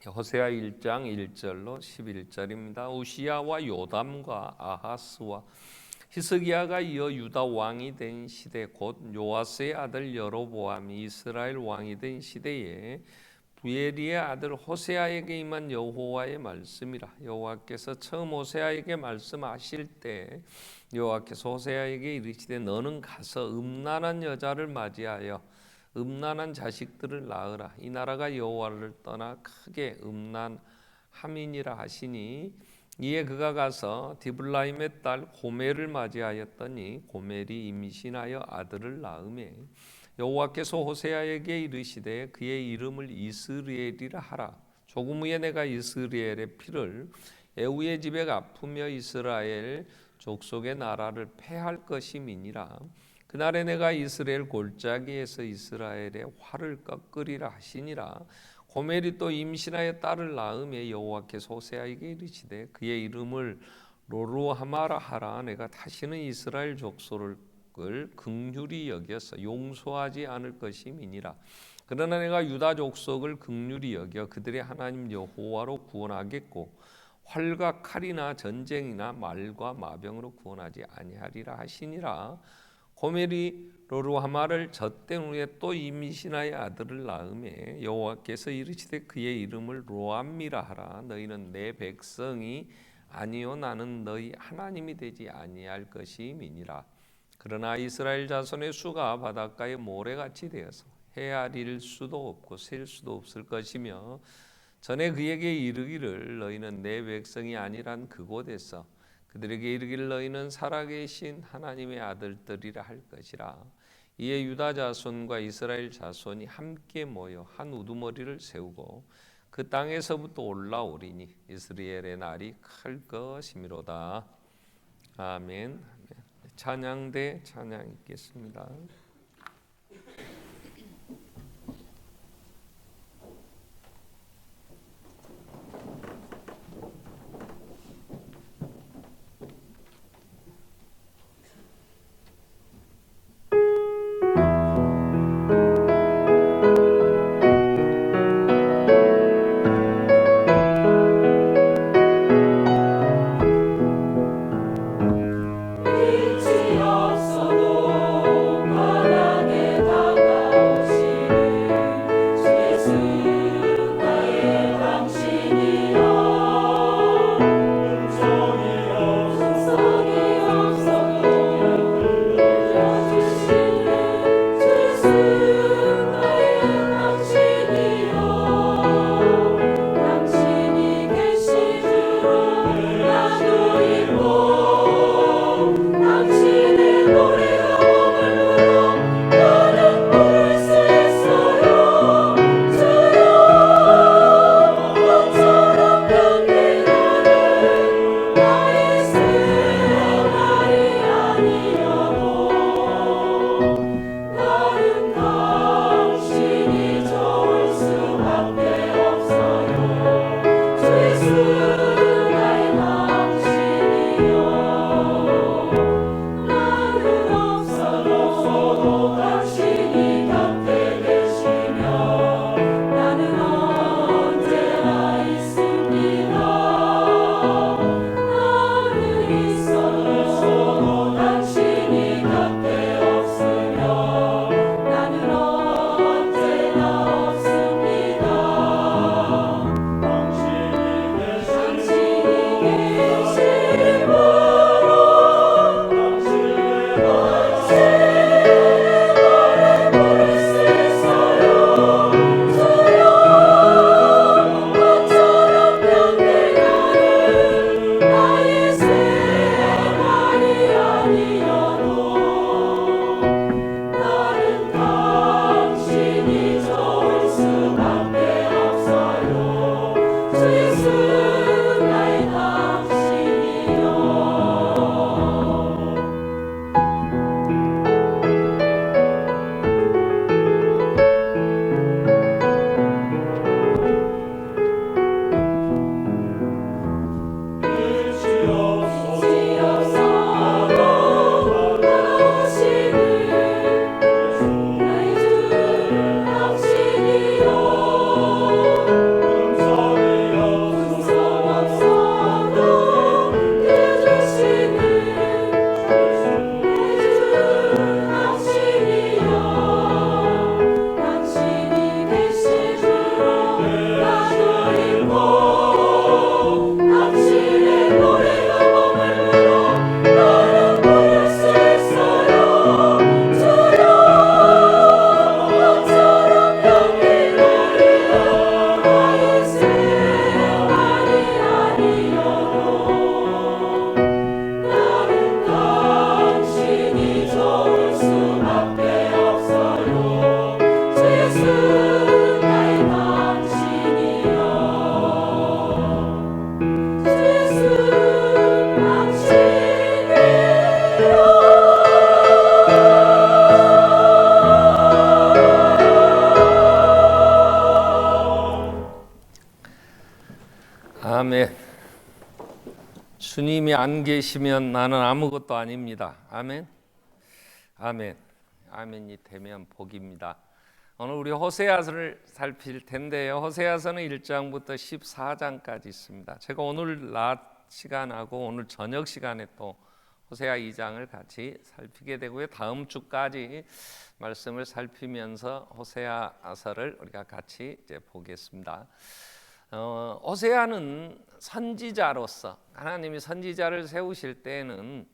호세아 1장 1절로 11절입니다. 우시야와 요담과 아하스와 히스기야가 이어 유다 왕이 된 시대, 곧 요아스의 아들 여로보암이 이스라엘 왕이 된 시대에 부엘리의 아들 호세아에게 임한 여호와의 말씀이라. 여호와께서 처음 호세아에게 말씀하실 때 여호와께서 호세아에게 이르시되 너는 가서 음란한 여자를 맞이하여 음란한 자식들을 낳으라. 이 나라가 여호와를 떠나 크게 음란함이니라 하시니, 이에 그가 가서 디블라임의 딸 고멜을 맞이하였더니 고멜이 임신하여 아들을 낳으매 여호와께서 호세아에게 이르시되 그의 이름을 이스라엘이라 하라. 조금 후에 내가 이스라엘의 피를 에우의 집에 갚으며 이스라엘 족속의 나라를 패할 것임이니라. 그날에 내가 이스라엘 골짜기에서 이스라엘의 활을 꺾으리라 하시니라. 고멜이 또 임신하여 딸을 낳으며 여호와께서 호세아에게 이르시되 그의 이름을 로루하마라 하라. 내가 다시는 이스라엘 족속을 긍휼히 여겨서 용서하지 않을 것임이니라. 그러나 내가 유다 족속을 긍휼히 여겨 그들의 하나님 여호와로 구원하겠고 활과 칼이나 전쟁이나 말과 마병으로 구원하지 아니하리라 하시니라. 고멜이 로루하마를 젖된 후에 또 임신하여 아들을 낳으매 여호와께서 이르시되 그의 이름을 로암미라 하라. 너희는 내 백성이 아니요 나는 너희 하나님이 되지 아니할 것임이니라. 그러나 이스라엘 자손의 수가 바닷가의 모래같이 되어서 헤아릴 수도 없고 셀 수도 없을 것이며 전에 그에게 이르기를 너희는 내 백성이 아니란 그곳에서 그들에게 이르기를 너희는 살아계신 하나님의 아들들이라 할 것이라. 이에 유다 자손과 이스라엘 자손이 함께 모여 한 우두머리를 세우고 그 땅에서부터 올라오리니 이스라엘의 날이 클 것이미로다. 아멘. 찬양대 찬양 있겠습니다. 끝이 없어도 아멘. 주님이 안 계시면 나는 아무것도 아닙니다. 아멘. 아멘. 아멘이 되면 복입니다. 오늘 우리 호세아서를 살필 텐데요. 호세아서는 1장부터 14장까지 있습니다. 제가 오늘 낮 시간하고 오늘 저녁 시간에 또 호세아 2장을 같이 살피게 되고요. 다음 주까지 말씀을 살피면서 호세아서를 우리가 같이 이제 보겠습니다. 호세아는 선지자로서 하나님이 선지자를 세우실 때는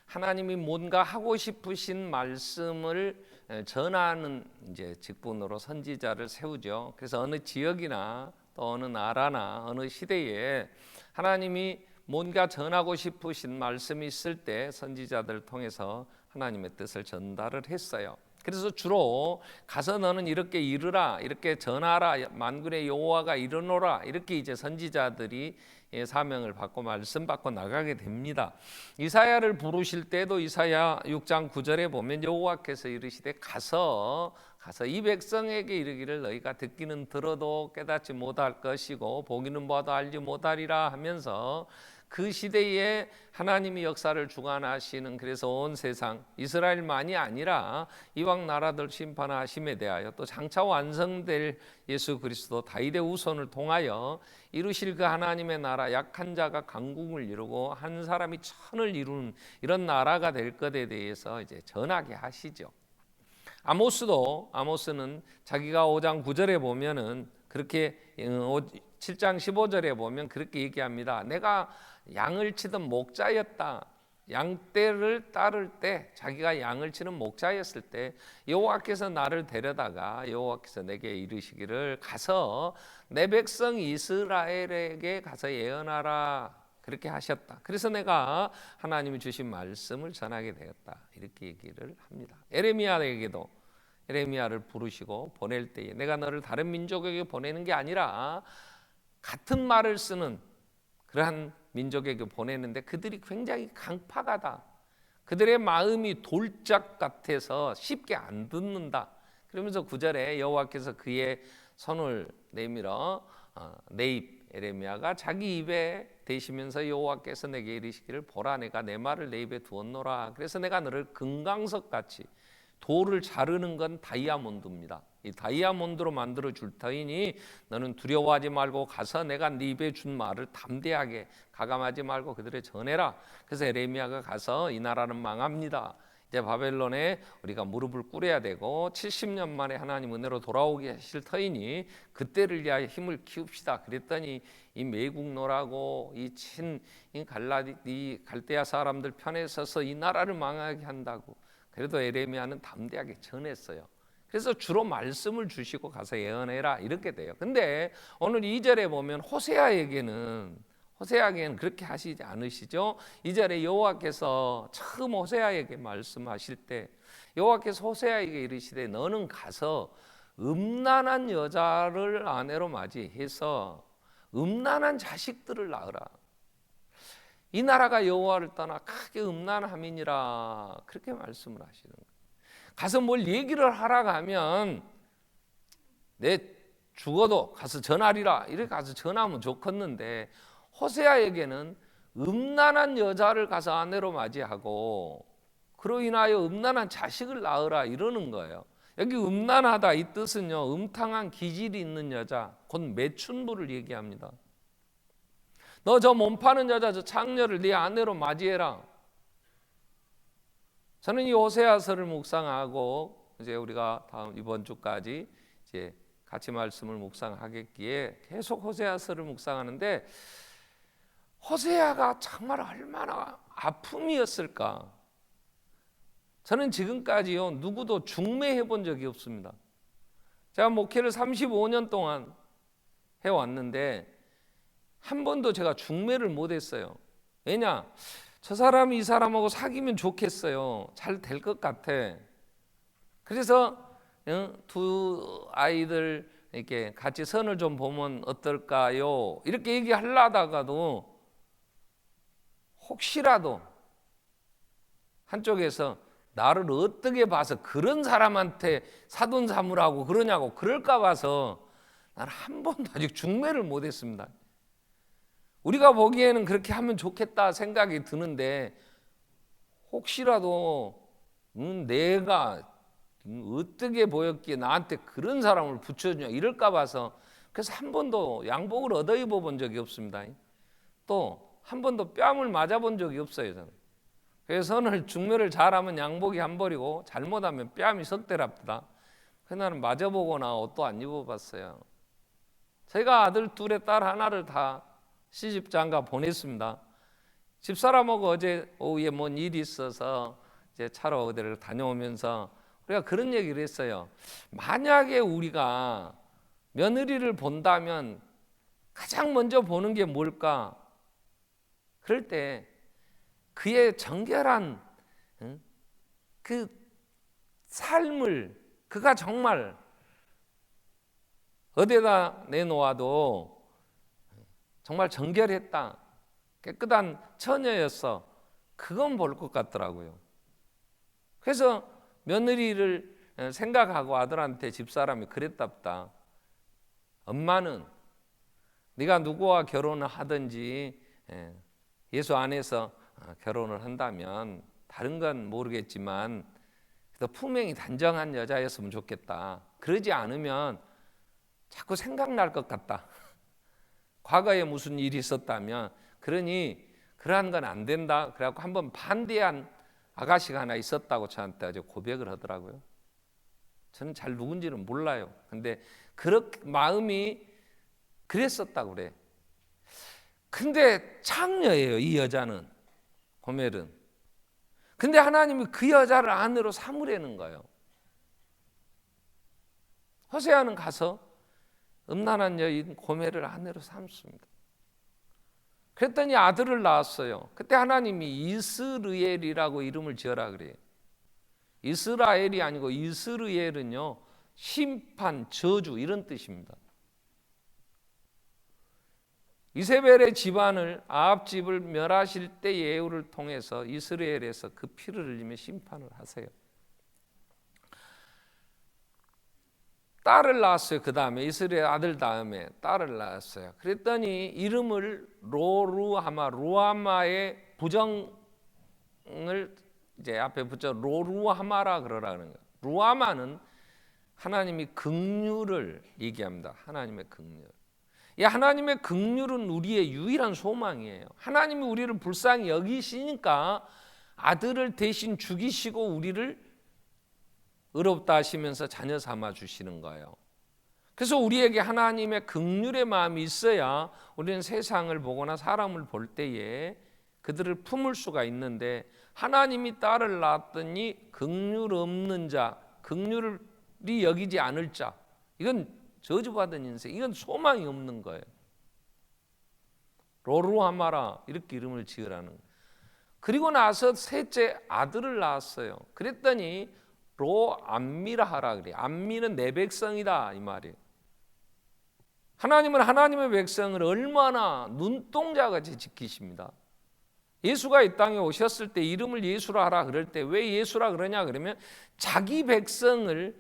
하나님이 뭔가 하고 싶으신 말씀을 전하는 이제 직분으로 선지자를 세우죠. 그래서 어느 지역이나 또 어느 나라나 어느 시대에 하나님이 뭔가 전하고 싶으신 말씀이 있을 때 선지자들을 통해서 하나님의 뜻을 전달을 했어요. 그래서 주로 가서 너는 이렇게 이르라, 이렇게 전하라, 만군의 여호와가 이르노라, 이렇게 이제 선지자들이 사명을 받고 말씀 받고 나가게 됩니다. 이사야를 부르실 때도 이사야 6장 9절에 보면 여호와께서 이르시되 가서 이 백성에게 이르기를 너희가 듣기는 들어도 깨닫지 못할 것이고 보기는 봐도 알지 못하리라 하면서 그 시대에 하나님이 역사를 주관하시는, 그래서 온 세상 이스라엘만이 아니라 이방 나라들 심판하심에 대하여 또 장차 완성될 예수 그리스도 다윗의 후손을 통하여 이루실 그 하나님의 나라, 약한 자가 강국을 이루고 한 사람이 천을 이루는 이런 나라가 될 것에 대해서 이제 전하게 하시죠. 아모스는 자기가 5장 9절에 보면은 그렇게 7장 15절에 보면 그렇게 얘기합니다. 내가 양을 치던 목자였다. 양떼를 따를 때, 자기가 양을 치는 목자였을 때 여호와께서 나를 데려다가 여호와께서 내게 이르시기를 가서 내 백성 이스라엘에게 가서 예언하라, 그렇게 하셨다. 그래서 내가 하나님이 주신 말씀을 전하게 되었다, 이렇게 얘기를 합니다. 에레미야에게도 에레미야를 부르시고 보낼 때에 내가 너를 다른 민족에게 보내는 게 아니라 같은 말을 쓰는 그러한 민족에게 보내는데 그들이 굉장히 강팍하다, 그들의 마음이 돌짝 같아서 쉽게 안 듣는다. 그러면서 9절에 여호와께서 그의 손을 내밀어 내 입, 에레미야가 자기 입에 대시면서 여호와께서 내게 이르시기를 보라, 내가 내 말을 내 입에 두었노라. 그래서 내가 너를 금강석같이, 돌을 자르는 건 다이아몬드입니다. 이 다이아몬드로 만들어 줄 터이니 너는 두려워하지 말고 가서 내가 네 입에 준 말을 담대하게 가감하지 말고 그들에 전해라. 그래서 에레미야가 가서 이 나라는 망합니다. 이제 바벨론에 우리가 무릎을 꿇어야 되고 70년 만에 하나님 은혜로 돌아오게 하실 터이니 그때를 위하여 힘을 키웁시다. 그랬더니 이 매국노라고 이 갈대아 사람들 편에 서서 이 나라를 망하게 한다고, 그래도 에레미야는 담대하게 전했어요. 그래서 주로 말씀을 주시고 가서 예언해라, 이렇게 돼요. 근데 오늘 2절에 보면 호세아에게는 그렇게 하시지 않으시죠. 2절에 여호와께서 처음 호세아에게 말씀하실 때 여호와께서 호세아에게 이르시되 너는 가서 음란한 여자를 아내로 맞이해서 음란한 자식들을 낳으라. 이 나라가 여호와를 떠나 크게 음란함이니라, 그렇게 말씀을 하시는 거예요. 가서 뭘 얘기를 하라 하면 내 죽어도 가서 전하리라, 이렇게 가서 전하면 좋겠는데 호세아에게는 음란한 여자를 가서 아내로 맞이하고 그로 인하여 음란한 자식을 낳으라, 이러는 거예요. 여기 음란하다 이 뜻은요, 음탕한 기질이 있는 여자, 곧 매춘부를 얘기합니다. 너 저 몸 파는 여자, 저 창녀를 네 아내로 맞이해라. 저는 이 호세아서를 묵상하고 이제 우리가 다음 이번 주까지 이제 같이 말씀을 묵상하겠기에 계속 호세아서를 묵상하는데 호세아가 정말 얼마나 아픔이었을까. 저는 지금까지요 누구도 중매해 본 적이 없습니다. 제가 목회를 35년 동안 해왔는데 한 번도 제가 중매를 못했어요. 왜냐? 저 사람이 이 사람하고 사귀면 좋겠어요. 잘 될 것 같아. 그래서 두 아이들 이렇게 같이 선을 좀 보면 어떨까요? 이렇게 얘기하려다가도 혹시라도 한쪽에서 나를 어떻게 봐서 그런 사람한테 사돈 삼으라고 그러냐고 그럴까 봐서 나는 한 번도 아직 중매를 못했습니다. 우리가 보기에는 그렇게 하면 좋겠다 생각이 드는데 혹시라도 내가 어떻게 보였기에 나한테 그런 사람을 붙여주냐 이럴까 봐서 그래서 한 번도 양복을 얻어 입어본 적이 없습니다. 또 한 번도 뺨을 맞아본 적이 없어요. 저는. 그래서 오늘 중매를 잘하면 양복이 한 벌이고 잘못하면 뺨이 석 대랍니다. 그날은 맞아보거나 옷도 안 입어봤어요. 제가 아들 둘에 딸 하나를 다 시집장가 보냈습니다. 집사람하고 어제 오후에 뭔 일이 있어서 이제 차로 어디를 다녀오면서 우리가 그런 얘기를 했어요. 만약에 우리가 며느리를 본다면 가장 먼저 보는 게 뭘까? 그럴 때 그의 정결한 그 삶을 그가 정말 어디에다 내놓아도 정말 정결했다, 깨끗한 처녀였어, 그건 볼 것 같더라고요. 그래서 며느리를 생각하고 아들한테 집사람이 그랬답다. 엄마는 네가 누구와 결혼을 하든지 예수 안에서 결혼을 한다면 다른 건 모르겠지만 품행이 단정한 여자였으면 좋겠다. 그러지 않으면 자꾸 생각날 것 같다. 과거에 무슨 일이 있었다면 그러니 그러한 건 안 된다. 그래갖고 한번 반대한 아가씨가 하나 있었다고 저한테 아주 고백을 하더라고요. 저는 잘 누군지는 몰라요. 근데 그렇게 마음이 그랬었다고 그래. 근데 창녀예요, 이 여자는. 고멜은. 근데 하나님이 그 여자를 아내로 삼으려는 거예요. 호세아는 가서 음란한 여인 고멜을 아내로 삼습니다. 그랬더니 아들을 낳았어요. 그때 하나님이 이스르엘이라고 이름을 지어라 그래요. 이스라엘이 아니고 이스르엘은요, 심판, 저주 이런 뜻입니다. 이세벨의 집안을 아합 집을 멸하실 때 예후를 통해서 이스라엘에서 그 피를 흘리며 심판을 하세요. 딸을 낳았어요. 그 다음에 이스라엘 아들 다음에 딸을 낳았어요. 그랬더니 이름을 루아마의 부정을 이제 앞에 붙여 로루하마라 그러라는 거예요. 루아마는 하나님이 긍휼을 얘기합니다. 하나님의 긍휼. 이 하나님의 긍휼은 우리의 유일한 소망이에요. 하나님이 우리를 불쌍히 여기시니까 아들을 대신 죽이시고 우리를 의롭다 하시면서 자녀 삼아 주시는 거예요. 그래서 우리에게 하나님의 긍휼의 마음이 있어야 우리는 세상을 보거나 사람을 볼 때에 그들을 품을 수가 있는데, 하나님이 딸을 낳았더니 긍휼 없는 자, 긍휼이 여기지 않을 자, 이건 저주받은 인생, 이건 소망이 없는 거예요. 로루하마라 이렇게 이름을 지으라는 거예요. 그리고 나서 셋째 아들을 낳았어요. 그랬더니 로암미라 하라 그래요. 암미는 내 백성이다 이 말이에요. 하나님은 하나님의 백성을 얼마나 눈동자같이 지키십니다. 예수가 이 땅에 오셨을 때 이름을 예수라 하라 그럴 때 왜 예수라 그러냐 그러면 자기 백성을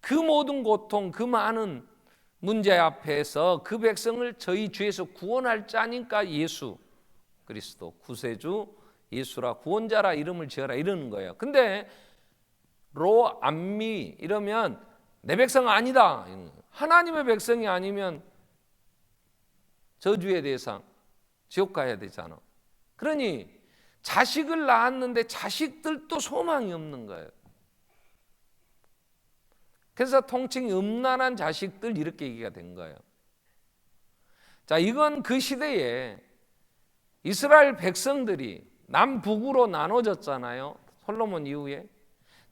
그 모든 고통, 그 많은 문제 앞에서 그 백성을 저희 죄에서 구원할 자니까 예수 그리스도 구세주 예수라, 구원자라 이름을 지어라 이러는 거예요. 근데 로암미 이러면 내 백성 아니다, 하나님의 백성이 아니면 저주의 대상, 지옥 가야 되잖아. 그러니 자식을 낳았는데 자식들도 소망이 없는 거예요. 그래서 통칭 음란한 자식들 이렇게 얘기가 된 거예요. 자, 이건 그 시대에 이스라엘 백성들이 남북으로 나눠졌잖아요. 솔로몬 이후에.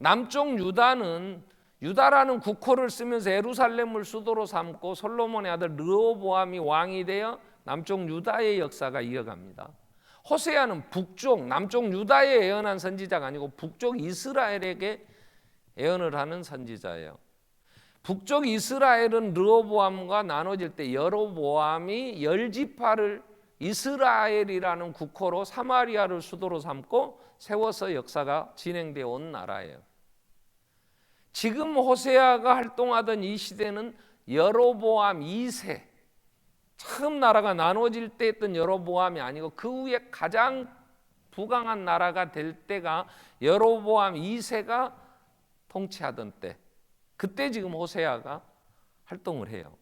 남쪽 유다는 유다라는 국호를 쓰면서 예루살렘을 수도로 삼고 솔로몬의 아들 르호보암이 왕이 되어 남쪽 유다의 역사가 이어갑니다. 호세아는 북쪽, 남쪽 유다에 예언한 선지자가 아니고 북쪽 이스라엘에게 예언을 하는 선지자예요. 북쪽 이스라엘은 르호보암과 나눠질 때 여로보암이 열지파를 이스라엘이라는 국호로 사마리아를 수도로 삼고 세워서 역사가 진행되어 온 나라예요. 지금 호세아가 활동하던 이 시대는 여로보암 2세, 처음 나라가 나눠질 때 했던 여로보암이 아니고 그 후에 가장 부강한 나라가 될 때가 여로보암 2세가 통치하던 때, 그때 지금 호세아가 활동을 해요.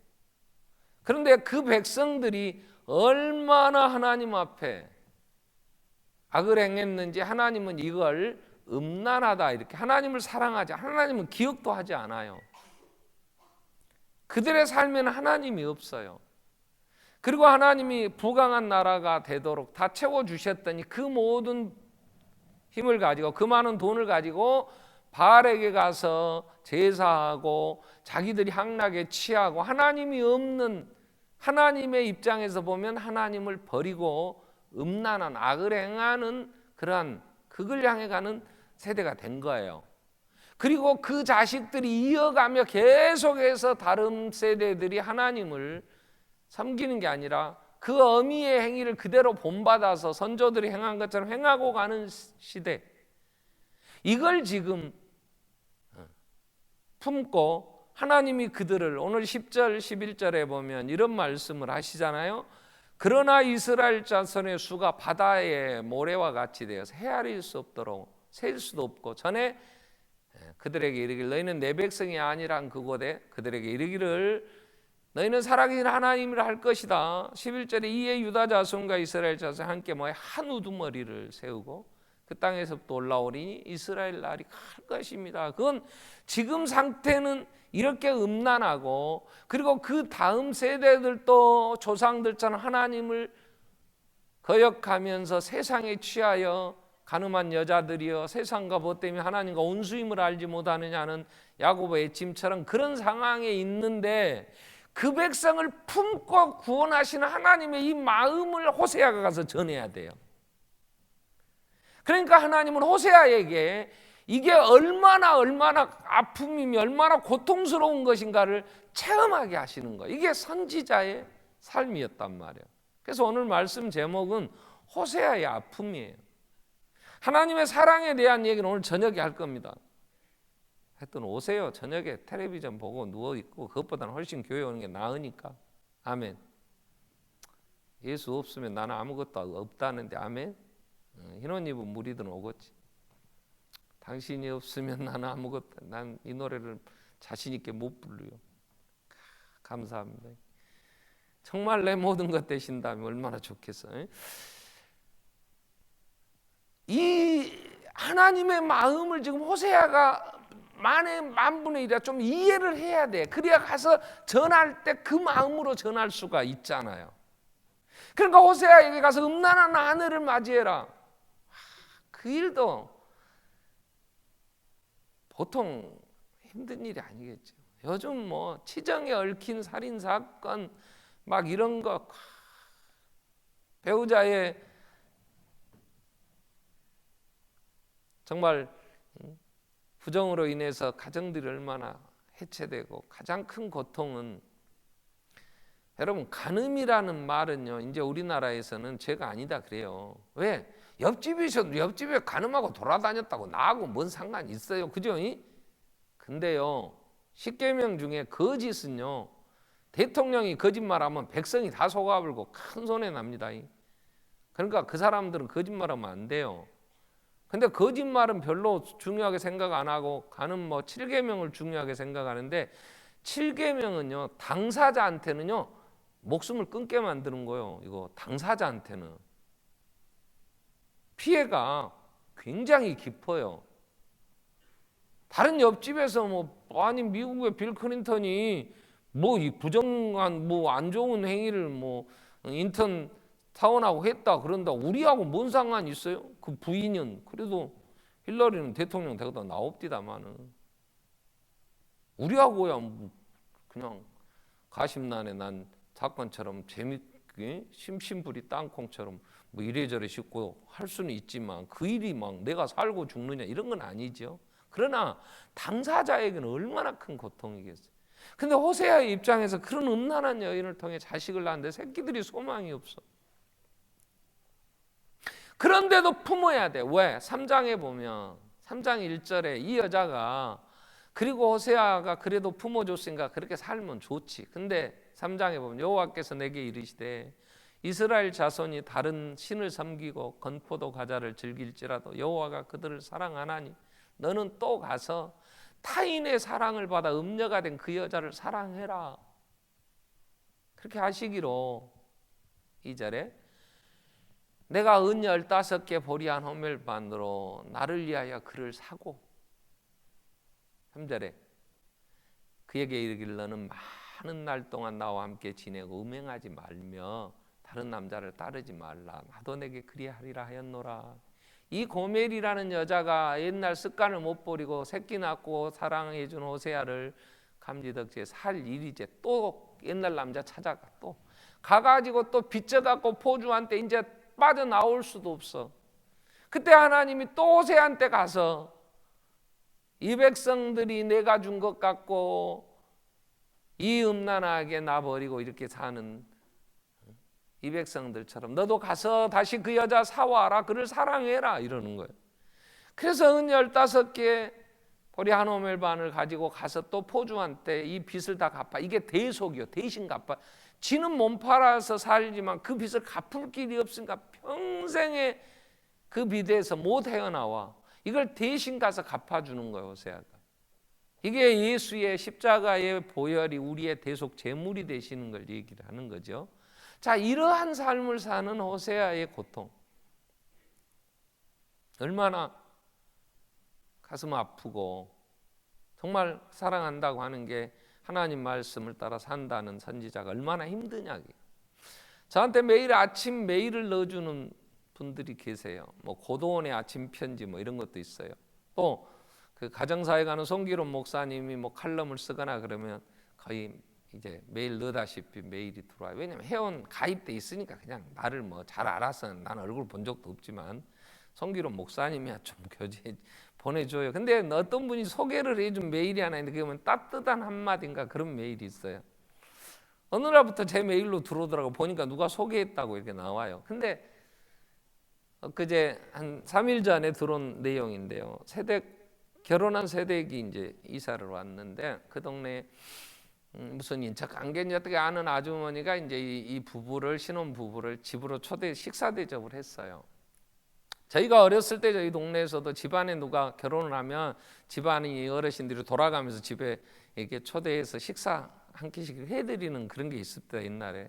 그런데 그 백성들이 얼마나 하나님 앞에 악을 행했는지 하나님은 이걸 음란하다, 이렇게 하나님을 사랑하지, 하나님은 기억도 하지 않아요. 그들의 삶에는 하나님이 없어요. 그리고 하나님이 부강한 나라가 되도록 다 채워주셨더니 그 모든 힘을 가지고, 그 많은 돈을 가지고 바알에게 가서 제사하고 자기들이 향락에 취하고, 하나님이 없는, 하나님의 입장에서 보면 하나님을 버리고 음란한 악을 행하는 그러한 극을 향해 가는 세대가 된 거예요. 그리고 그 자식들이 이어가며 계속해서 다른 세대들이 하나님을 섬기는 게 아니라 그 어미의 행위를 그대로 본받아서 선조들이 행한 것처럼 행하고 가는 시대, 이걸 지금 품고 하나님이 그들을, 오늘 10절 11절에 보면 이런 말씀을 하시잖아요. 그러나 이스라엘 자손의 수가 바다의 모래와 같이 되어서 헤아릴 수 없도록, 셀 수도 없고, 전에 그들에게 이르기를 너희는 내 백성이 아니란 그곳에 그들에게 이르기를 너희는 살아계신 하나님이라 할 것이다. 11절에 이에 유다 자손과 이스라엘 자손 함께 모여 한 우두머리를 세우고 그 땅에서부터 올라오리니 이스라엘 날이 클 것입니다. 그건 지금 상태는 이렇게 음란하고, 그리고 그 다음 세대들도 조상들처럼 하나님을 거역하면서 세상에 취하여 가늠한 여자들이여 세상과 벗 때문에 하나님과 온수임을 알지 못하느냐는 야고보의 애침처럼 그런 상황에 있는데, 그 백성을 품고 구원하시는 하나님의 이 마음을 호세아가 가서 전해야 돼요. 그러니까 하나님은 호세아에게 이게 얼마나 아픔이며 얼마나 고통스러운 것인가를 체험하게 하시는 거예요. 이게 선지자의 삶이었단 말이에요. 그래서 오늘 말씀 제목은 호세아의 아픔이에요. 하나님의 사랑에 대한 얘기는 오늘 저녁에 할 겁니다. 하여튼 오세요. 저녁에 텔레비전 보고 누워있고 그것보다는 훨씬 교회 오는 게 나으니까. 아멘. 예수 없으면 나는 아무것도 없다는데 아멘. 흰 옷 입은 무리들은 오겠지. 당신이 없으면 나는 아무것도, 난 이 노래를 자신 있게 못 불러요. 감사합니다. 정말 내 모든 것 되신다면 얼마나 좋겠어요. 이 하나님의 마음을 지금 호세아가 만분의 일이라 좀 이해를 해야 돼. 그래야 가서 전할 때 그 마음으로 전할 수가 있잖아요. 그러니까 호세아에게 가서 음란한 아내를 맞이해라. 그 일도 보통 힘든 일이 아니겠죠. 요즘 뭐 치정에 얽힌 살인 사건 막 이런 거, 배우자의 정말 부정으로 인해서 가정들이 얼마나 해체되고, 가장 큰 고통은, 여러분 간음이라는 말은요 이제 우리나라에서는 죄가 아니다 그래요. 왜? 옆집에 간음하고 돌아다녔다고 나하고 뭔 상관이 있어요, 그죠? 근데요 10계명 중에 거짓은요, 대통령이 거짓말하면 백성이 다 속아불고 큰 손해 납니다. 그러니까 그 사람들은 거짓말하면 안 돼요. 근데 거짓말은 별로 중요하게 생각 안 하고 간음 뭐 7계명을 중요하게 생각하는데, 7계명은요 당사자한테는요 목숨을 끊게 만드는 거예요. 이거 당사자한테는 피해가 굉장히 깊어요. 다른 옆집에서 아니 미국의 빌 클린턴이 이 부정한 안 좋은 행위를 인턴 사원하고 했다 그런다, 우리하고 뭔 상관이 있어요? 그 부인은 그래도 힐러리는 대통령 되고도 나옵디다마는 우리하고야 그냥 가심난에 난 사건처럼 재밌게 심심풀이 땅콩처럼 이래저래 씹고 할 수는 있지만 그 일이 막 내가 살고 죽느냐 이런 건 아니죠. 그러나 당사자에게는 얼마나 큰 고통이겠어요. 근데 호세아의 입장에서 그런 음란한 여인을 통해 자식을 낳았는데 새끼들이 소망이 없어. 그런데도 품어야 돼. 왜? 3장에 보면 3장 1절에 이 여자가 그리고 호세아가 그래도 품어줬으니까 그렇게 살면 좋지. 근데 3장에 보면 여호와께서 내게 이르시되 이스라엘 자손이 다른 신을 섬기고 건포도 과자를 즐길지라도 여호와가 그들을 사랑하나니 너는 또 가서 타인의 사랑을 받아 음녀가 된 그 여자를 사랑해라. 그렇게 하시기로 2절에 내가 은 15개 보리한 호멜반으로 나를 위하여 그를 사고 3절에 그에게 이르기를 너는 많은 날 동안 나와 함께 지내고 음행하지 말며 다른 남자를 따르지 말라. 나도 내게 그리하리라 하였노라. 이 고멜이라는 여자가 옛날 습관을 못 버리고 새끼 낳고 사랑해 준 호세아를 감지덕지에 살 일이제 또 옛날 남자 찾아가 또 가가지고 또 빚져갖고 포주한테 이제 빠져나올 수도 없어. 그때 하나님이 또 호세아한테 가서 이 백성들이 내가 준 것 같고 이 음란하게 나버리고 이렇게 사는 이 백성들처럼 너도 가서 다시 그 여자 사와라. 그를 사랑해라 이러는 거예요. 그래서 은 15개 보리 한 호멜반을 가지고 가서 또 포주한테 이 빚을 다 갚아. 이게 대속이요. 대신 갚아. 지는 몸 팔아서 살지만 그 빚을 갚을 길이 없으니까 평생에 그 빚에서 못 헤어나와. 이걸 대신 가서 갚아주는 거예요. 호세아가. 이게 예수의 십자가의 보혈이 우리의 대속 제물이 되시는 걸 얘기를 하는 거죠. 자, 이러한 삶을 사는 호세아의 고통 얼마나 가슴 아프고 정말 사랑한다고 하는 게 하나님 말씀을 따라 산다는 선지자가 얼마나 힘드냐. 저한테 매일 아침 메일을 넣어주는 분들이 계세요. 뭐 고도원의 아침 편지 뭐 이런 것도 있어요. 또 그 가정사에 가는 송기론 목사님이 뭐 칼럼을 쓰거나 그러면 거의 이제 매일 넣다시피 메일이 들어와요. 왜냐면 회원 가입돼 있으니까 그냥 나를 뭐 잘 알아서 난 얼굴 본 적도 없지만 송기론 목사님이야 좀 교제 보내줘요. 근데 어떤 분이 소개를 해준 메일이 하나 있는데 그러면 따뜻한 한마디인가 그런 메일이 있어요. 어느 날부터 제 메일로 들어오더라고. 보니까 누가 소개했다고 이렇게 나와요. 근데 그제 한 3일 전에 들어온 내용인데요. 결혼한 세댁이 이제 이사를 왔는데 그 동네에 무슨 인척 관계인지 어떻게 아는 아주머니가 이제 이 부부를 신혼 부부를 집으로 초대 식사 대접을 했어요. 저희가 어렸을 때 저희 동네에서도 집안에 누가 결혼을 하면 집안이 어르신들이 돌아가면서 집에 이렇게 초대해서 식사 한 끼씩 해드리는 그런 게 있었대요 옛날에.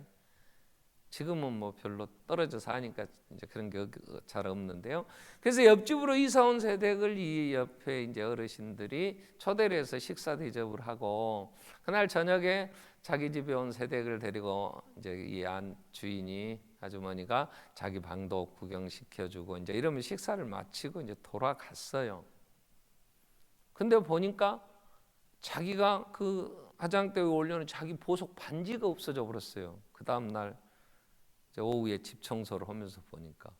지금은 뭐 별로 떨어져 사니까 이제 그런 게 잘 없는데요. 그래서 옆집으로 이사 온 세댁을 이 옆에 이제 어르신들이 초대를 해서 식사 대접을 하고 그날 저녁에 자기 집에 온 세댁을 데리고 이제 이 안 주인이 아주머니가 자기 방도 구경시켜주고 이제 이러면 식사를 마치고 이제 돌아갔어요. 근데 보니까 자기가 그 화장대에 올려놓은 자기 보석 반지가 없어져 버렸어요. 그 다음 날 오후에 집 청소를 하면서 보니까.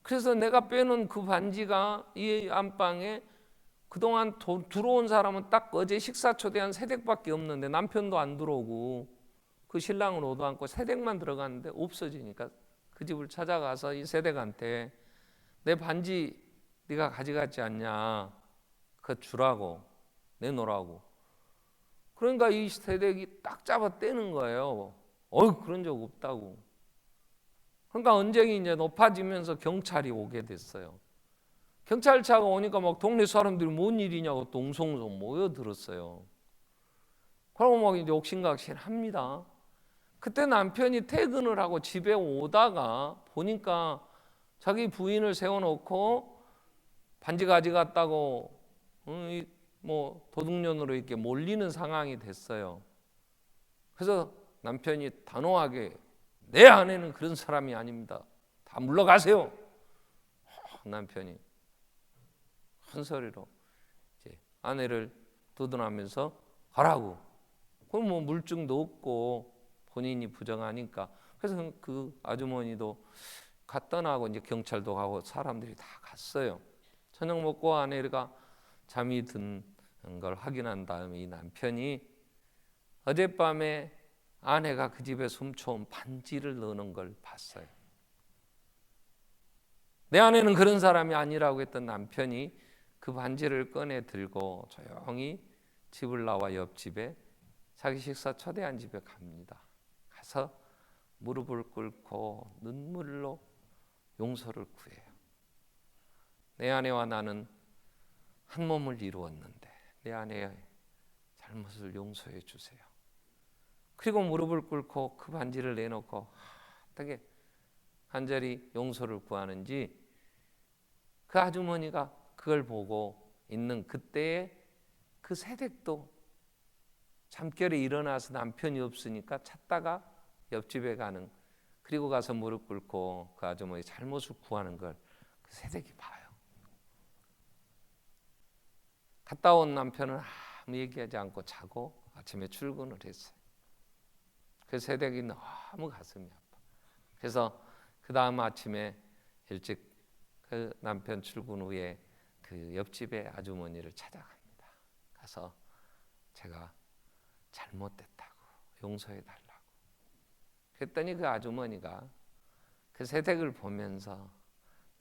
그래서 내가 빼놓은 그 반지가 이 안방에 그동안 들어온 사람은 딱 어제 식사 초대한 세댁밖에 없는데 남편도 안 들어오고 그 신랑은 오도 않고 세댁만 들어갔는데 없어지니까 그 집을 찾아가서 이 세댁한테 내 반지 네가 가져갔지 않냐, 그거 주라고, 내놓으라고. 그러니까 이 세댁이 딱 잡아 떼는 거예요. 그런 적 없다고. 그러니까 언쟁이 이제 높아지면서 경찰이 오게 됐어요. 경찰차가 오니까 막 동네 사람들이 뭔 일이냐고 또 웅성웅성 모여들었어요. 그러고 막 이제 옥신각신합니다. 그때 남편이 퇴근을 하고 집에 오다가 보니까 자기 부인을 세워놓고 반지 가져갔다고 뭐 도둑년으로 이렇게 몰리는 상황이 됐어요. 그래서 남편이 단호하게 내 아내는 그런 사람이 아닙니다. 다 물러가세요. 남편이 큰 소리로 이제 아내를 두둔하면서 가라고. 그럼 뭐 물증도 없고 본인이 부정하니까. 그래서 그 아주머니도 갔더나고 이제 경찰도 가고 사람들이 다 갔어요. 저녁 먹고 아내가 잠이 든 걸 확인한 다음에 이 남편이 어젯밤에 아내가 그 집에 훔쳐온 반지를 넣는 걸 봤어요. 내 아내는 그런 사람이 아니라고 했던 남편이 그 반지를 꺼내 들고 조용히 집을 나와 옆집에 자기 식사 초대한 집에 갑니다. 가서 무릎을 꿇고 눈물로 용서를 구해요. 내 아내와 나는 한 몸을 이루었는데 내 아내의 잘못을 용서해 주세요. 그리고 무릎을 꿇고 그 반지를 내놓고 어떻게 간절히 용서를 구하는지 그 아주머니가 그걸 보고 있는 그때에 그 새댁도 잠결에 일어나서 남편이 없으니까 찾다가 옆집에 가는, 그리고 가서 무릎 꿇고 그 아주머니 잘못을 구하는 걸 그 새댁이 봐요. 갔다 온 남편은 아무 얘기하지 않고 자고 아침에 출근을 했어요. 그 새댁이 너무 가슴이 아파. 그래서 그 다음 아침에 일찍 그 남편 출근 후에 그 옆집의 아주머니를 찾아갑니다. 가서 제가 잘못됐다고 용서해 달라고. 그랬더니 그 아주머니가 그 새댁을 보면서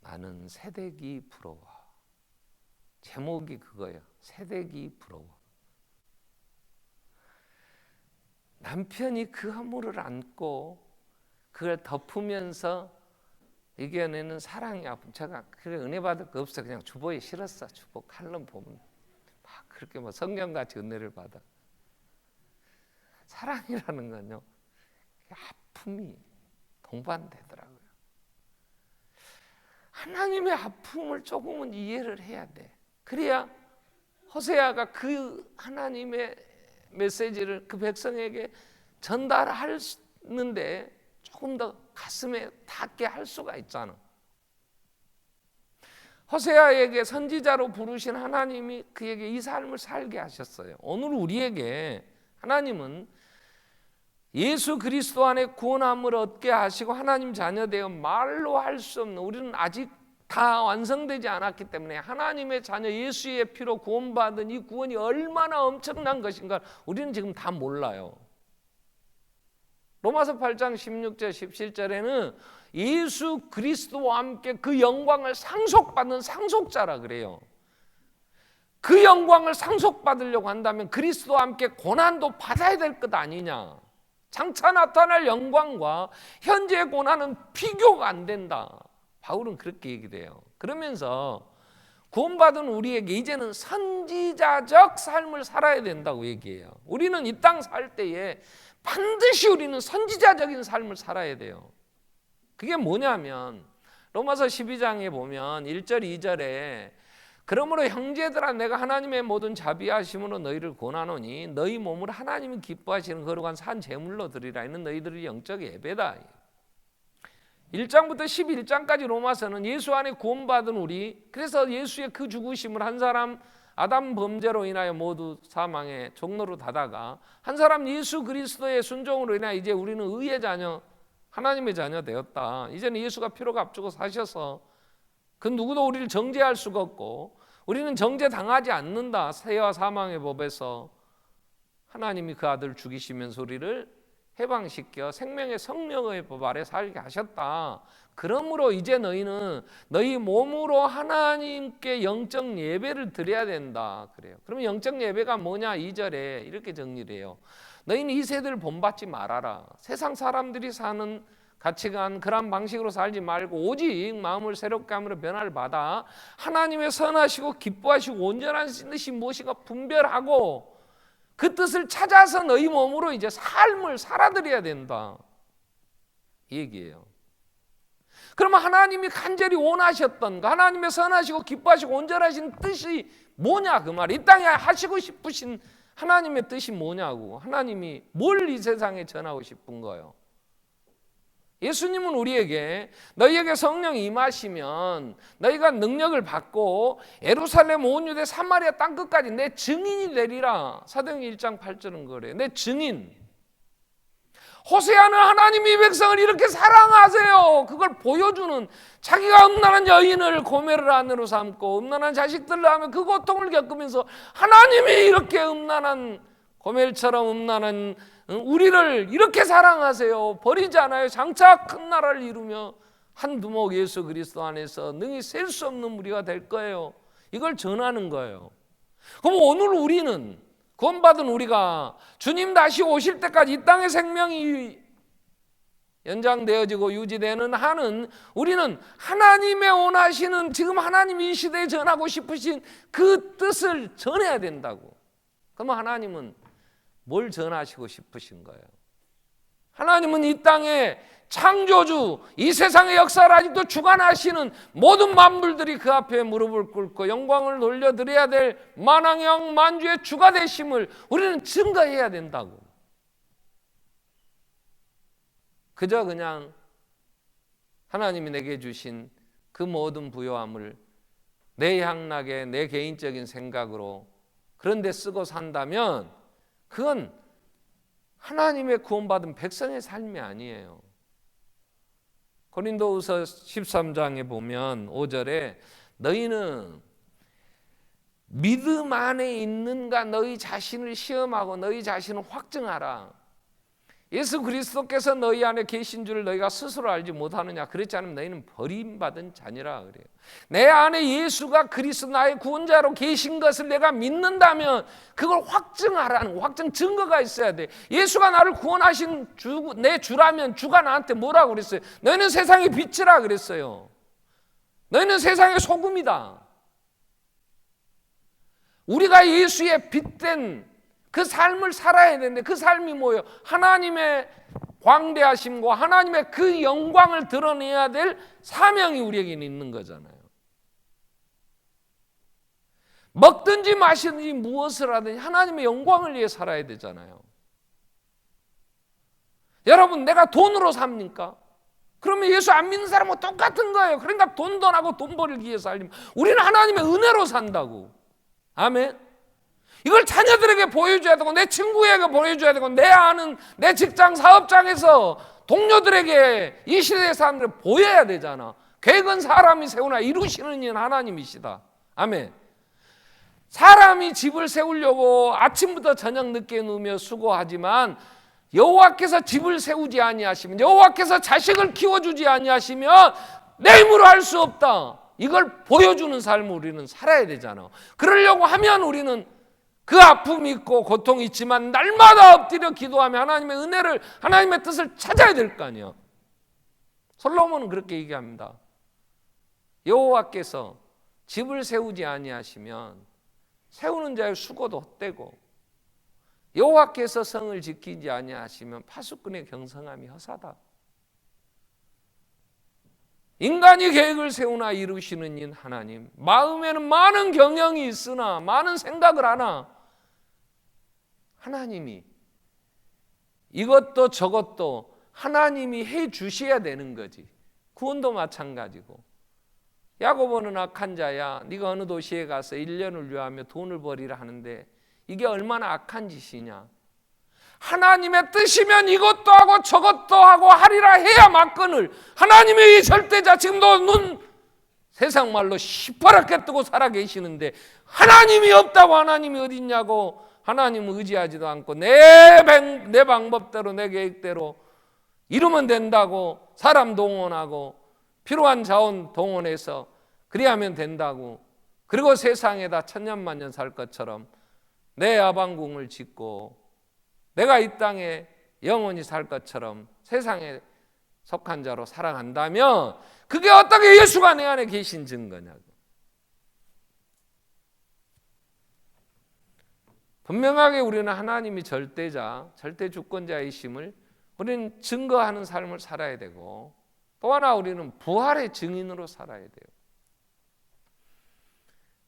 나는 새댁이 부러워. 제목이 그거예요. 새댁이 부러워. 남편이 그 허물을 안고 그걸 덮으면서 이겨내는 사랑이 아픔. 제가 그래 은혜 받을 거 없어. 그냥 주보에 실었어. 주보 칼럼 보면 막 그렇게 뭐 성경같이 은혜를 받아. 사랑이라는 건요, 아픔이 동반되더라고요. 하나님의 아픔을 조금은 이해를 해야 돼. 그래야 호세아가 그 하나님의 메시지를 그 백성에게 전달하는데 조금 더 가슴에 닿게 할 수가 있잖아. 호세아에게 선지자로 부르신 하나님이 그에게 이 삶을 살게 하셨어요. 오늘 우리에게 하나님은 예수 그리스도 안에 구원함을 얻게 하시고 하나님 자녀 되어 말로 할 수 없는, 우리는 아직 다 완성되지 않았기 때문에 하나님의 자녀 예수의 피로 구원받은 이 구원이 얼마나 엄청난 것인가 우리는 지금 다 몰라요. 로마서 8장 16절 17절에는 예수 그리스도와 함께 그 영광을 상속받는 상속자라 그래요. 그 영광을 상속받으려고 한다면 그리스도와 함께 고난도 받아야 될 것 아니냐. 장차 나타날 영광과 현재의 고난은 비교가 안 된다. 바울은 그렇게 얘기해요. 그러면서 구원받은 우리에게 이제는 선지자적 삶을 살아야 된다고 얘기해요. 우리는 이 땅 살 때에 반드시 우리는 선지자적인 삶을 살아야 돼요. 그게 뭐냐면 로마서 12장에 보면 1절 2절에 그러므로 형제들아 내가 하나님의 모든 자비하심으로 너희를 권하노니 너희 몸을 하나님이 기뻐하시는 거룩한 산 제물로 드리라. 이는 너희들의 영적 예배다. 1장부터 11장까지 로마서는 예수 안에 구원받은 우리, 그래서 예수의 그 죽으심을 한 사람 아담 범죄로 인하여 모두 사망의 종로로 다다가 한 사람 예수 그리스도의 순종으로 인하여 이제 우리는 의의 자녀, 하나님의 자녀 되었다. 이제는 예수가 피로 값주고 사셔서 그 누구도 우리를 정죄할 수가 없고 우리는 정죄당하지 않는다. 세와 사망의 법에서 하나님이 그 아들 죽이시면서 우리를 해방시켜 생명의 성령의 법 아래 살게 하셨다. 그러므로 이제 너희는 너희 몸으로 하나님께 영적 예배를 드려야 된다. 그래요. 그러면 영적 예배가 뭐냐? 2절에 이렇게 정리를 해요. 너희는 이 세대를 본받지 말아라. 세상 사람들이 사는 가치관 그런 방식으로 살지 말고 오직 마음을 새롭게 함으로 변화를 받아 하나님의 선하시고 기뻐하시고 온전한 뜻이 무엇인가 분별하고 그 뜻을 찾아서 너희 몸으로 이제 삶을 살아드려야 된다. 이 얘기예요. 그러면 하나님이 간절히 원하셨던 하나님의 선하시고 기뻐하시고 온전하신 뜻이 뭐냐 그 말이. 이 땅에 하시고 싶으신 하나님의 뜻이 뭐냐고. 하나님이 뭘 이 세상에 전하고 싶은 거예요. 예수님은 우리에게 너희에게 성령이 임하시면 너희가 능력을 받고 예루살렘 온 유대 사마리아 땅끝까지 내 증인이 되리라. 사도행전 1장 8절은 그래요. 내 증인. 호세아는 하나님이 이 백성을 이렇게 사랑하세요. 그걸 보여주는, 자기가 음란한 여인을 고멜을 아내로 삼고 음란한 자식들을 낳으며 그 고통을 겪으면서 하나님이 이렇게 음란한 고멜처럼 음란한 우리를 이렇게 사랑하세요. 버리지 않아요. 장차 큰 나라를 이루며 한 두목 예수 그리스도 안에서 능히 셀 수 없는 무리가 될 거예요. 이걸 전하는 거예요. 그럼 오늘 우리는, 구원받은 우리가 주님 다시 오실 때까지 이 땅의 생명이 연장되어지고 유지되는 한은 우리는 하나님의 원하시는, 지금 하나님이 이 시대에 전하고 싶으신 그 뜻을 전해야 된다고. 그러면 하나님은 뭘 전하시고 싶으신 거예요? 하나님은 이 땅의 창조주, 이 세상의 역사를 아직도 주관하시는 모든 만물들이 그 앞에 무릎을 꿇고 영광을 돌려드려야 될 만왕의 만주의 주가 되심을 우리는 증거해야 된다고. 그저 그냥 하나님이 내게 주신 그 모든 부요함을 내 향락에 내 개인적인 생각으로 그런 데 쓰고 산다면 그건 하나님의 구원받은 백성의 삶이 아니에요. 고린도후서 13장에 보면 5절에 너희는 믿음 안에 있는가 너희 자신을 시험하고 너희 자신을 확증하라. 예수 그리스도께서 너희 안에 계신 줄 너희가 스스로 알지 못하느냐? 그렇지 않으면 너희는 버림받은 자니라 그래요. 내 안에 예수가 그리스도 나의 구원자로 계신 것을 내가 믿는다면 그걸 확증하라는, 확증 증거가 있어야 돼. 예수가 나를 구원하신 내 주라면 주가 나한테 뭐라고 그랬어요? 너희는 세상의 빛이라 그랬어요. 너희는 세상의 소금이다. 우리가 예수의 빛된 그 삶을 살아야 되는데 그 삶이 뭐예요? 하나님의 광대하심과 하나님의 그 영광을 드러내야 될 사명이 우리에게는 있는 거잖아요. 먹든지 마시든지 무엇을 하든지 하나님의 영광을 위해 살아야 되잖아요. 여러분, 내가 돈으로 삽니까? 그러면 예수 안 믿는 사람은 똑같은 거예요. 그러니까 돈 나고 돈 벌기 위해서 살림. 우리는 하나님의 은혜로 산다고. 아멘. 이걸 자녀들에게 보여줘야 되고 내 친구에게 보여줘야 되고 내 아는 내 직장 사업장에서 동료들에게 이 시대의 사람들을 보여야 되잖아. 계획은 사람이 세우나 이루시는 이는 하나님이시다. 아멘. 사람이 집을 세우려고 아침부터 저녁 늦게 누우며 수고하지만 여호와께서 집을 세우지 아니하시면, 여호와께서 자식을 키워주지 아니하시면 내 힘으로 할 수 없다. 이걸 보여주는 삶을 우리는 살아야 되잖아. 그러려고 하면 우리는 그 아픔이 있고 고통이 있지만 날마다 엎드려 기도하며 하나님의 은혜를, 하나님의 뜻을 찾아야 될 거 아니에요. 솔로몬은 그렇게 얘기합니다. 여호와께서 집을 세우지 아니하시면 세우는 자의 수고도 헛되고 여호와께서 성을 지키지 아니하시면 파수꾼의 경성함이 허사다. 인간이 계획을 세우나 이루시는 인 하나님, 마음에는 많은 경영이 있으나 많은 생각을 하나 하나님이 이것도 저것도 하나님이 해 주셔야 되는 거지. 구원도 마찬가지고. 야고보는 악한 자야, 네가 어느 도시에 가서 1년을 유하며 돈을 벌이라 하는데 이게 얼마나 악한 짓이냐. 하나님의 뜻이면 이것도 하고 저것도 하고 하리라 해야 맞거늘. 하나님의 이 절대자, 지금도 세상 말로 시퍼렇게 뜨고 살아 계시는데 하나님이 없다고, 하나님이 어디 있냐고 하나님을 의지하지도 않고 내 방법대로 내 계획대로 이루면 된다고 사람 동원하고 필요한 자원 동원해서 그리하면 된다고, 그리고 세상에다 천년만년 살 것처럼 내 야방궁을 짓고 내가 이 땅에 영원히 살 것처럼 세상에 속한 자로 살아간다면 그게 어떻게 예수가 내 안에 계신 증거냐고. 분명하게 우리는 하나님이 절대자, 절대 주권자이심을 우리는 증거하는 삶을 살아야 되고, 또 하나 우리는 부활의 증인으로 살아야 돼요.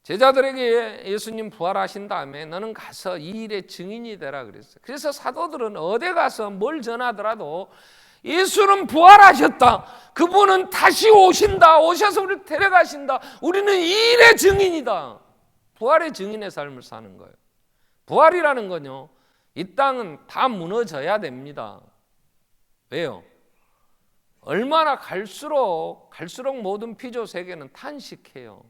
제자들에게 예수님 부활하신 다음에 너는 가서 이 일의 증인이 되라 그랬어요. 그래서 사도들은 어디 가서 뭘 전하더라도 예수는 부활하셨다, 그분은 다시 오신다, 오셔서 우리를 데려가신다, 우리는 이 일의 증인이다. 부활의 증인의 삶을 사는 거예요. 부활이라는 건요, 이 땅은 다 무너져야 됩니다. 왜요? 얼마나 갈수록 모든 피조 세계는 탄식해요.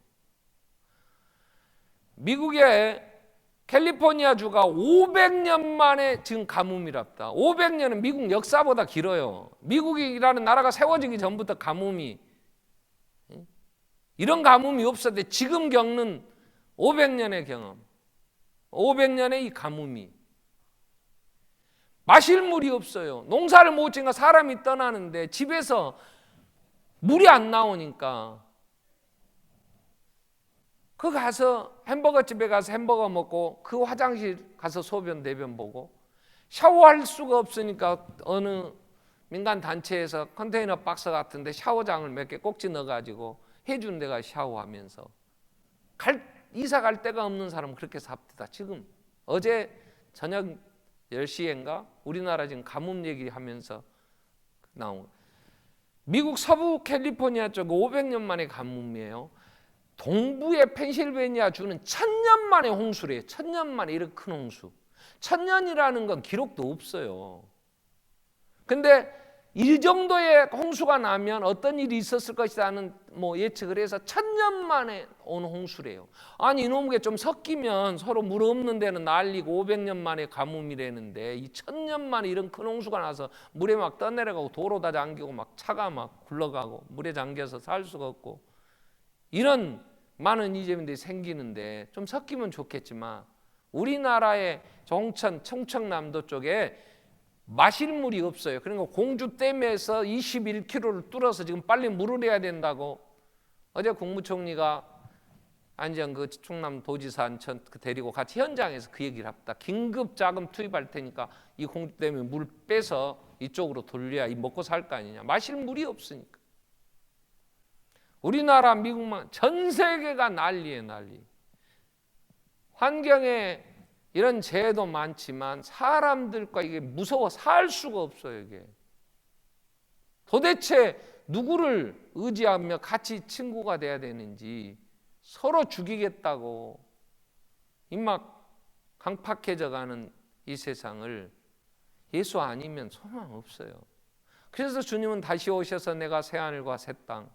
미국의 캘리포니아주가 500년 만에 지금 가뭄이랍니다. 500년은 미국 역사보다 길어요. 미국이라는 나라가 세워지기 전부터 가뭄이 이런 가뭄이 없어도 지금 겪는 500년의 경험, 500년의 이 가뭄이 마실 물이 없어요. 농사를 못 지니까 사람이 떠나는데 집에서 물이 안 나오니까 그 가서 햄버거 집에 가서 햄버거 먹고 그 화장실 가서 소변 대변 보고 샤워할 수가 없으니까 어느 민간 단체에서 컨테이너 박스 같은데 샤워장을 몇 개 꼭지 넣어가지고 해준 데가 샤워하면서 이사 갈 데가 없는 사람은 그렇게 삽니다. 지금 어제 저녁 10시인가 우리나라 지금 가뭄 얘기하면서 나온 미국 서부 캘리포니아 쪽 500년 만에 가뭄이에요. 동부의 펜실베니아 주는 1000년 만에 홍수래요. 1000년 만에 이렇게 큰 홍수. 1000년이라는 건 기록도 없어요. 근데 이 정도의 홍수가 나면 어떤 일이 있었을 것이라는 예측을 해서 1000년 만에 온 홍수래요. 아니 이놈게 좀 섞이면 서로 물 없는 데는 난리고 500년 만에 가뭄이라는데 이 1000년 만에 이런 큰 홍수가 나서 물에 막 떠내려가고 도로 다 잠기고 막 차가 막 굴러가고 물에 잠겨서 살 수가 없고 이런 많은 이점들이 생기는데 좀 섞이면 좋겠지만 우리나라의 종천, 청청남도 쪽에 마실 물이 없어요. 그러니까 공주댐에서 21km를 뚫어서 지금 빨리 물을 내야 된다고 어제 국무총리가 안전 그 충남 도지사 데리고 같이 현장에서 그 얘기를 합니다. 긴급 자금 투입할 테니까 이 공주댐에 물 빼서 이쪽으로 돌려야 이 먹고 살 거 아니냐. 마실 물이 없으니까. 우리나라, 미국만 전 세계가 난리에 난리. 환경에 이런 재해도 많지만 사람들과 이게 무서워 살 수가 없어요. 이게 도대체 누구를 의지하며 같이 친구가 돼야 되는지 서로 죽이겠다고 입막 강팍해져가는 이 세상을 예수 아니면 소망 없어요. 그래서 주님은 다시 오셔서 내가 새하늘과 새 땅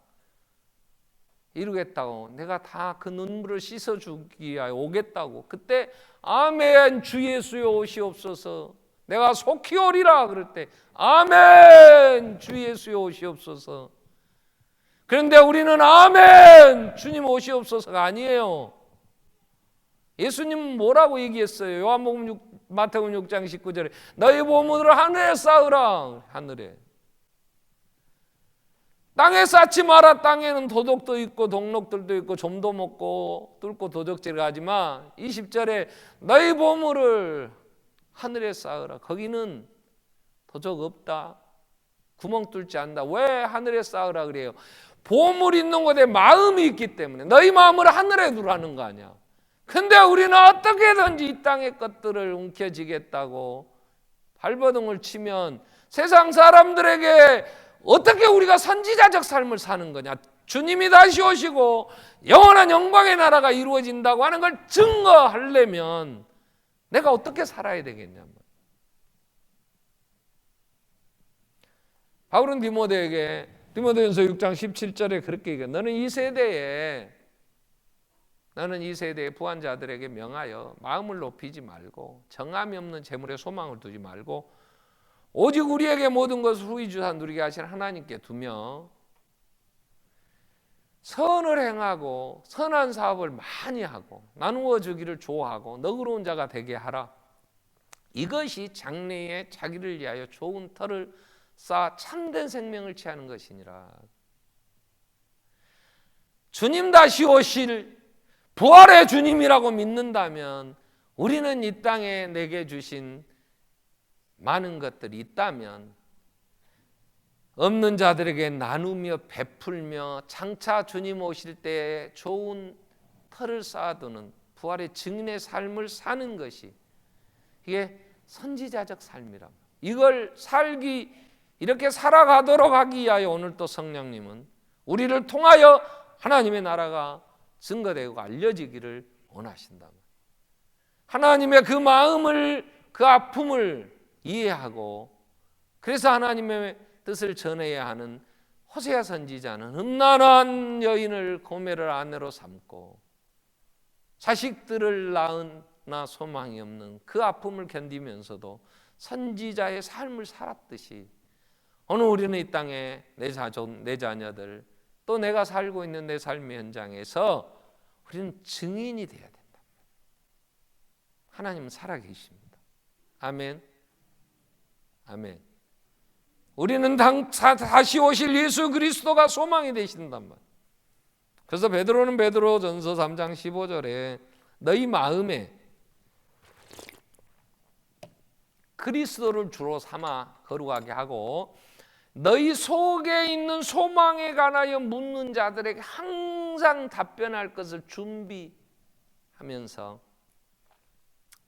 이루겠다고 내가 다 그 눈물을 씻어주기 위하여 오겠다고 그때 아멘 주 예수여 오시옵소서 내가 속히 오리라 그럴 때 아멘 주 예수여 오시옵소서. 그런데 우리는 아멘 주님 오시옵소서가 아니에요. 예수님은 뭐라고 얘기했어요? 요한복음 마태복음 6장 19절에 너희 보물을 하늘에 쌓으라. 하늘에 땅에 쌓지 마라. 땅에는 도둑도 있고 동록들도 있고 좀도 먹고 뚫고 도적질을 하지만 20절에 너희 보물을 하늘에 쌓으라. 거기는 도적 없다. 구멍 뚫지 않는다. 왜 하늘에 쌓으라 그래요? 보물 있는 곳에 마음이 있기 때문에 너희 마음을 하늘에 두라는 거 아니야. 근데 우리는 어떻게든지 이 땅의 것들을 움켜쥐겠다고 발버둥을 치면 세상 사람들에게 어떻게 우리가 선지자적 삶을 사는 거냐? 주님이 다시 오시고 영원한 영광의 나라가 이루어진다고 하는 걸 증거하려면 내가 어떻게 살아야 되겠냐? 바울은 디모데에게 디모데전서 6장 17절에 그렇게 얘기해요. 너는 이 세대에 부한자들에게 명하여 마음을 높이지 말고 정함이 없는 재물에 소망을 두지 말고 오직 우리에게 모든 것을 후히 주사 누리게 하신 하나님께 두며 선을 행하고 선한 사업을 많이 하고 나누어 주기를 좋아하고 너그러운 자가 되게 하라. 이것이 장래에 자기를 위하여 좋은 터를 쌓아 참된 생명을 취하는 것이니라. 주님 다시 오실 부활의 주님이라고 믿는다면 우리는 이 땅에 내게 주신 많은 것들이 있다면 없는 자들에게 나누며 베풀며 장차 주님 오실 때 좋은 터를 쌓아두는 부활의 증인의 삶을 사는 것이 이게 선지자적 삶이라. 이걸 이렇게 살아가도록 하기 위하여 오늘 또 성령님은 우리를 통하여 하나님의 나라가 증거되고 알려지기를 원하신다. 하나님의 그 마음을 그 아픔을 이해하고 그래서 하나님의 뜻을 전해야 하는 호세아 선지자는 흠난한 여인을 고멜을 아내로 삼고 자식들을 낳으나 소망이 없는 그 아픔을 견디면서도 선지자의 삶을 살았듯이 오늘 우리는 이 땅에 내 자녀들 또 내가 살고 있는 내 삶의 현장에서 우리는 증인이 돼야 된다. 하나님은 살아계십니다. 아멘. 아멘. 우리는 다시 오실 예수 그리스도가 소망이 되신단 말이에요. 그래서 베드로는 베드로전서 3장 15절에 너희 마음에 그리스도를 주로 삼아 거룩하게 하고 너희 속에 있는 소망에 관하여 묻는 자들에게 항상 답변할 것을 준비하면서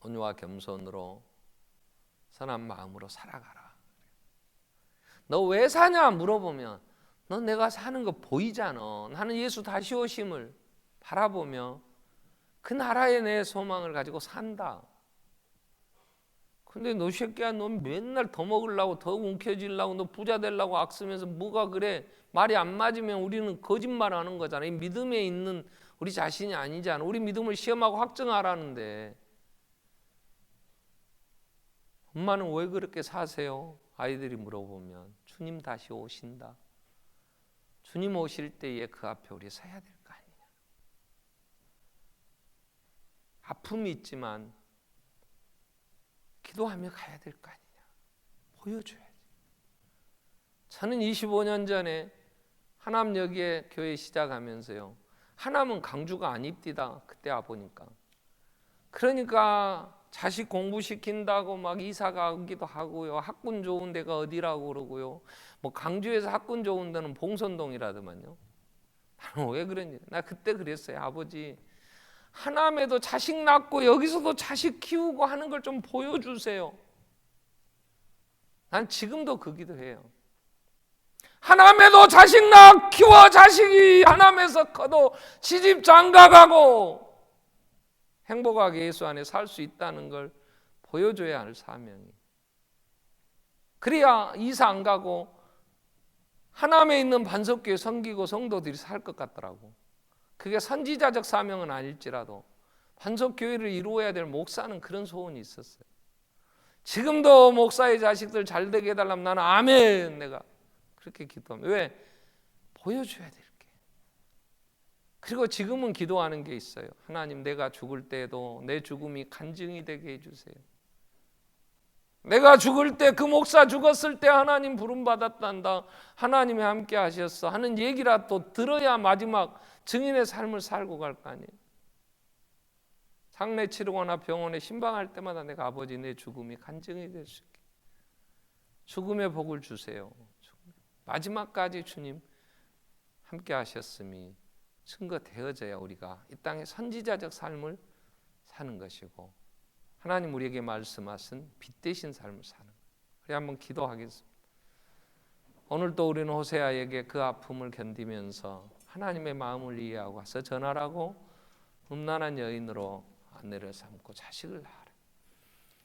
온유와 겸손으로 선한 마음으로 살아가라. 너 왜 사냐 물어보면 너 내가 사는 거 보이잖아. 나는 예수 다시 오심을 바라보며 그 나라에 내 소망을 가지고 산다. 근데 너 새끼야, 너 맨날 더 먹으려고 더 움켜쥐려고 너 부자 되려고 악쓰면서 뭐가 그래? 말이 안 맞으면 우리는 거짓말하는 거잖아. 이 믿음에 있는 우리 자신이 아니잖아. 우리 믿음을 시험하고 확증하라는데 엄마는 왜 그렇게 사세요? 아이들이 물어보면 주님 다시 오신다. 주님 오실 때에 그 앞에 우리 서야 될 거 아니냐. 아픔이 있지만 기도하며 가야 될 거 아니냐. 보여줘야지. 저는 25년 전에 하남역에 교회 시작하면서요. 하남은 강주가 아닙디다. 그때 와보니까. 그러니까 자식 공부시킨다고 막 이사 가기도 하고요. 학군 좋은 데가 어디라고 그러고요. 뭐 강주에서 학군 좋은 데는 봉선동이라더만요. 나는 왜 그런지. 나 그때 그랬어요. 아버지, 하남에도 자식 낳고 여기서도 자식 키우고 하는 걸 좀 보여주세요. 난 지금도 그 기도해요. 하남에도 자식 낳아 키워 자식이 하남에서 커도 시집 장가가고 행복하게 예수 안에 살 수 있다는 걸 보여줘야 할 사명이. 그래야 이사 안 가고 하남에 있는 반석교회 섬기고 성도들이 살 것 같더라고. 그게 선지자적 사명은 아닐지라도 반석교회를 이루어야 될 목사는 그런 소원이 있었어요. 지금도 목사의 자식들 잘 되게 해달라면 나는 아멘 내가 그렇게 기도합니다. 왜? 보여줘야 될 게. 그리고 지금은 기도하는 게 있어요. 하나님, 내가 죽을 때도 내 죽음이 간증이 되게 해주세요. 내가 죽을 때 그 목사 죽었을 때 하나님 부름 받았단다. 하나님이 함께 하셨어 하는 얘기라도 들어야 마지막 증인의 삶을 살고 갈 거 아니에요. 장례 치르거나 병원에 신방할 때마다 내가 아버지 내 죽음이 간증이 될 수 있게 죽음의 복을 주세요. 마지막까지 주님 함께 하셨음이 증거되어져야 우리가 이 땅의 선지자적 삶을 사는 것이고 하나님 우리에게 말씀하신 빛 되신 삶을 사는 거예요. 그래 한번 기도하겠습니다. 오늘도 우리는 호세아에게 그 아픔을 견디면서 하나님의 마음을 이해하고 와서 전하라고 음란한 여인으로 아내를 삼고 자식을 낳으라.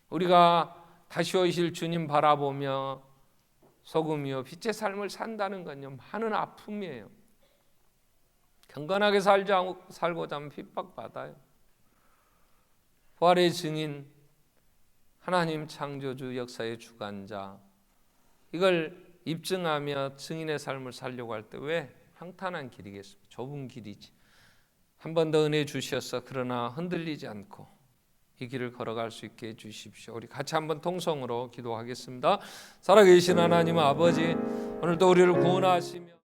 우리가 다시 오실 주님 바라보며 소금이요 빛의 삶을 산다는 건요 많은 아픔이에요. 경건하게 살고자 하면 핍박받아요. 부활의 증인, 하나님 창조주 역사의 주관자, 이걸 입증하며 증인의 삶을 살려고 할 때 왜 평탄한 길이겠습니까? 좁은 길이지. 한 번 더 은혜 주셔서 그러나 흔들리지 않고 이 길을 걸어갈 수 있게 해주십시오. 우리 같이 한번 통성으로 기도하겠습니다. 살아계신 하나님 아버지, 오늘도 우리를 구원하시며